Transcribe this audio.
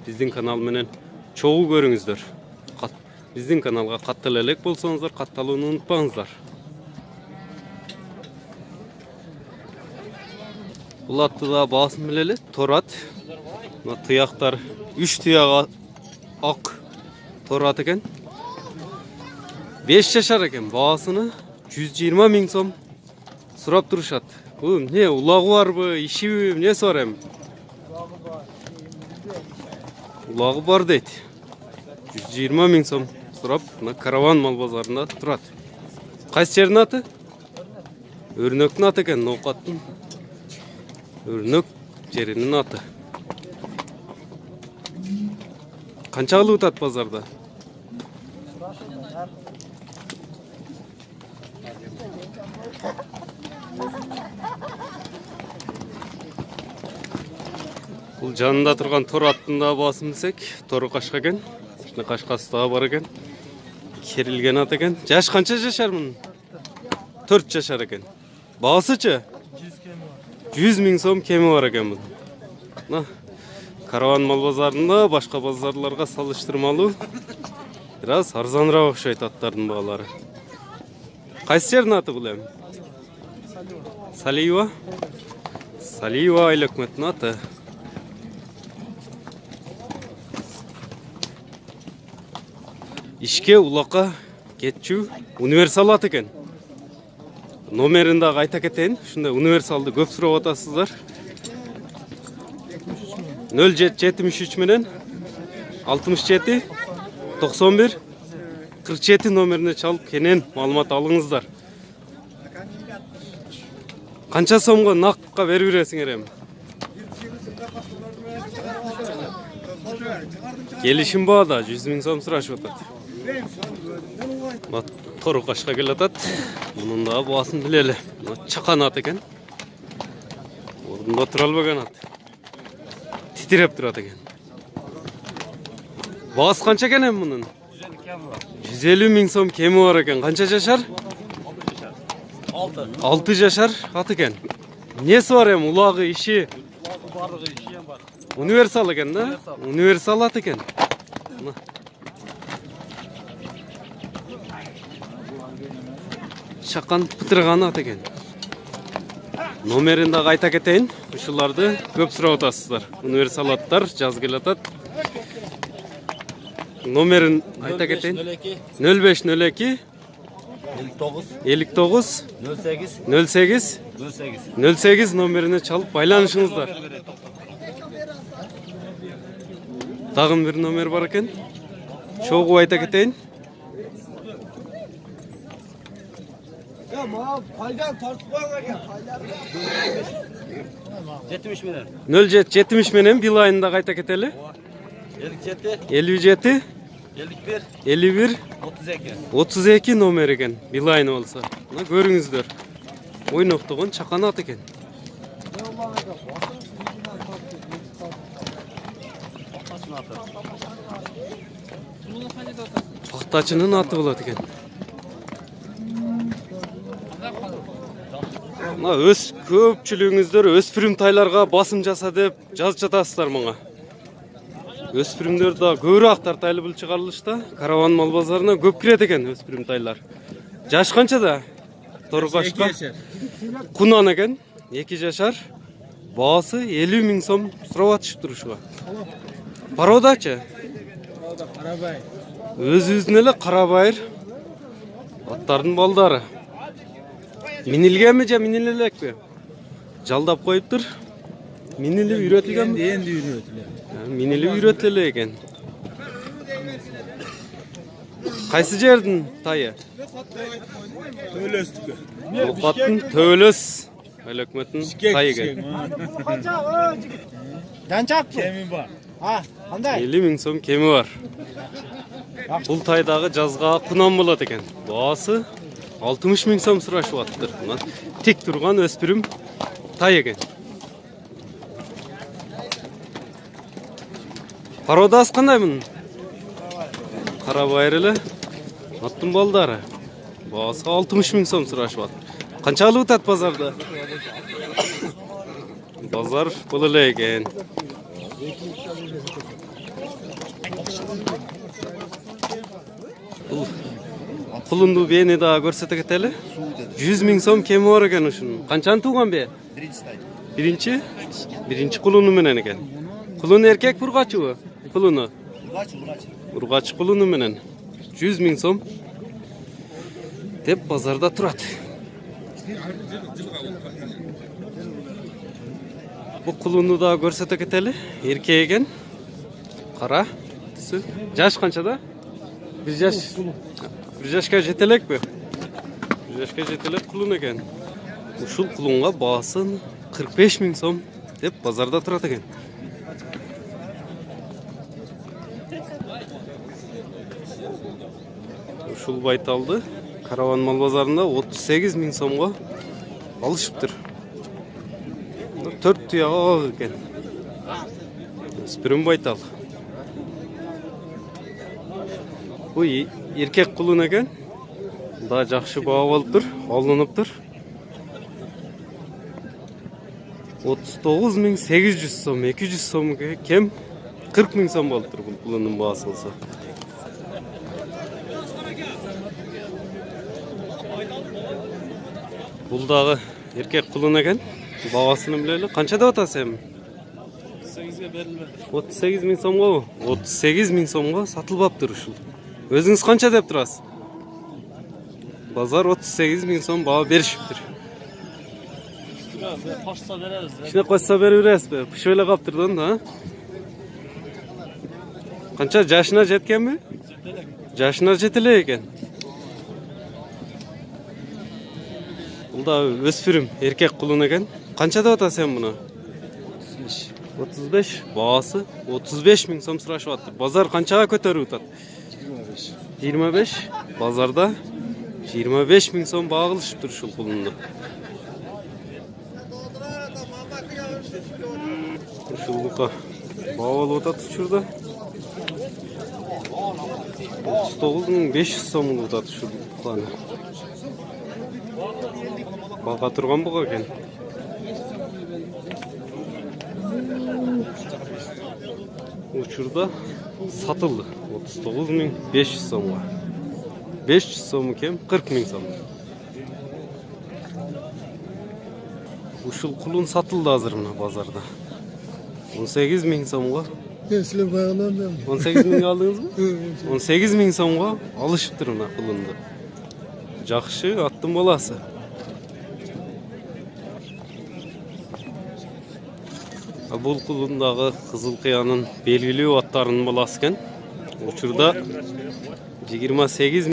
биздин канал менен чогуу көрүңүздөр. Биздин каналга каттала элек болсоңуздар, катталууну унутпаңыздар. Бул атты да баасын билели, торат. Мына тыяктар 3 тыяк ак торат экен. 5 жашар экен. Баасыны 120 000 сом сурап турушат. Бул не улагы барбы, ишиби, эмнеси бар эми? Улагы бар дейт. 120 000 сом сурап, мына Караван мал базарында турат. Кайсы жердин аты? Өрнөктүн аты экен, Ноокаттын. Өрнөк жеринин аты. Канча кылып атат базарда? Бул жанында турган тор аттын да баасын билсек, тору кашка экен. Ушуна кашкасы да бар экен. Керилген ат экен. Жаш канча жашар мунун? 4 жашар экен. Баасычы? 100 000 сом кеми бар экен бул. Мына Караван мал базарында башка базарларга салыштырмалуу бир аз арзаныраак окшойт аттардын баалары. Кайсы жердин аты бул эми? Салиева. Салиева айыл өкмөтүнүн аты. Ишке улакка кетчү универсал ат экен. Номерин дагы айта кетейин. Ушундай универсалды көп сурап атасыздар. 0773 менен 67 91 47 номерине чалып кенен маалымат алыңыздар. Канча сомго накка берип бересиңер эми? Келишим баада 100 000 сом сурашып атат. Тору кашка келатат. Мунун да баасын билели. Чакан ат экен. Ордунда тура албаган ат. Титиреп турат экен. Баасы канча экен эми мунун? 150 000 сом кеми бар экен. Канча жашар? 6 жашар ат экен. Эмнеси бар эми? Улагы, иши? Барлыгы иши бар. Универсал экен да? Универсал ат экен. Чакан пытырган ат экен. Номерин дагы айта кетейин. Ушуларды көп сурап атасыздар. Универсал аттар жаз келатат. Номерин айта кетейин. 0502 59 08 08 номерине чалып байланышыңыздар. Дагы бир номер бар экен. Чогуу айта кетейин. Paydan tartışmaya gel. 70 milyon. 0770 менен бил айында кайта кетели. 57 51 32 номер экен. Бил айны болсо. Мына көрүңүздөр. Ойноктогон чакан ат экен. Пактачынын аты болот экен. Мына көпчүлүгүңүздөр өспүрүм тайларга басым жаса деп жазып жатасыздар мага. Өспүрүмдөр да көбүрөөк тартайлы бул чыгарылышта. Караван мал базарына көп кирет экен өспүрүм тайлар. Жаш канчада? Тору кашка. Кунан экен. 2 жашар. Баасы 50 000 сом сурап атышып турушуга. Пародачы? Карабай. Өзүбүздүн эле карабайыр. Аттардын балдары. Минилгенби же миниле элекпи? Жалдап коюптур. Минилип үйрөтүлгөнбү? Энди үйрөтүлөт. Минилип үйрөтүлө экен. Кайсы жердин тайы? Төлөстүкө. Ноокаттын Төлөс айыл өкмөтүнүн тайы экен. Данчак кеми бар. Кандай? 50 000 сом кеми бар. Бул тайдагы жазга кунан болот экен. Баасы 60 000 сом сурашып аттыр. Тик турган өспүрүм тай экен. Пародасы кандай мунун? Карабайыр эле. Аттын балдары. Баасы 60 000 сом сурашып аттыр. Канча алып атат базарда? Базар бул эле экен. Kulundu beni daha görsete keteli. 100 ming so'm kemi var ekan uşunun. Qanchani tug'an be? Birinchi? Birinchi kulunu menen ekan. Kulun erkek urg'achi u? Kulunu. Urg'achi kulunu menen. 100 ming so'm deb bozorda turadi. Bu kulunu da görsete keteli. Erkek ekan. Qara. Yaş qanchada? Bir yaşka jetelek mi? Bir yaşka jetelek kulun ekan. Uşul kulunga bahaсын 45 ming so'm deb bozorda turadi ekan. Uşul baytaldı Karavan mal bozorunda 38 ming so'mga alışıptır. 4 tuyağı ekan. Spirim baytal. Bu erkek kulun ekan. Daha жақсы baha alıp dur, alınıptır. 39.800 so'm, 200 so'm kem 40 ming so'm alıp dur bu kulunun bahası olsa. Bu dağı erkek kulun ekan. Bahasını bileli. Qancha deb atasiz? 8'e verilmedi. 38 ming so'mga bu. 38 ming so'mga satılıptır uşul. Özünüz qancha deb turasiz? Bazar 38 ming so'm baha berishibdir. Qo'shsa beramiz. Shuna qo'shsa beraverasizmi? Pishvela qolibdirdi unda, ha? Qancha jashna jetganmi? Jashna jetilak ekan. Bu da o'spirim, erkek kulun ekan. Qancha deb atasiz sen buni? 35. Bahası 35 ming so'm so'rashyapti. Bozor qanchaga ko'tarib o'tadi? 25. Bozorda 25 ming so'm baha qilishibdir shu kulunni. Şulluqa baha o'tadi şurada. 39.500 so'm o'tadi shu qani. Baqa turgan bu ekan. Uçurda satıldı. 39.500 so'mga. 500 so'm kem 40 ming so'm. Uşul kulun satıldı hazır mı pazarda? 18 ming so'mga. Sizlar bağlandım. 18 ming aldınız mı? 18 ming so'mga alışıptır mı kulundu? Жақсы attım bolası. Бұл kulundağı Kızıl Kıya'nın belgili аттарының bolası ekan. Uçurda 28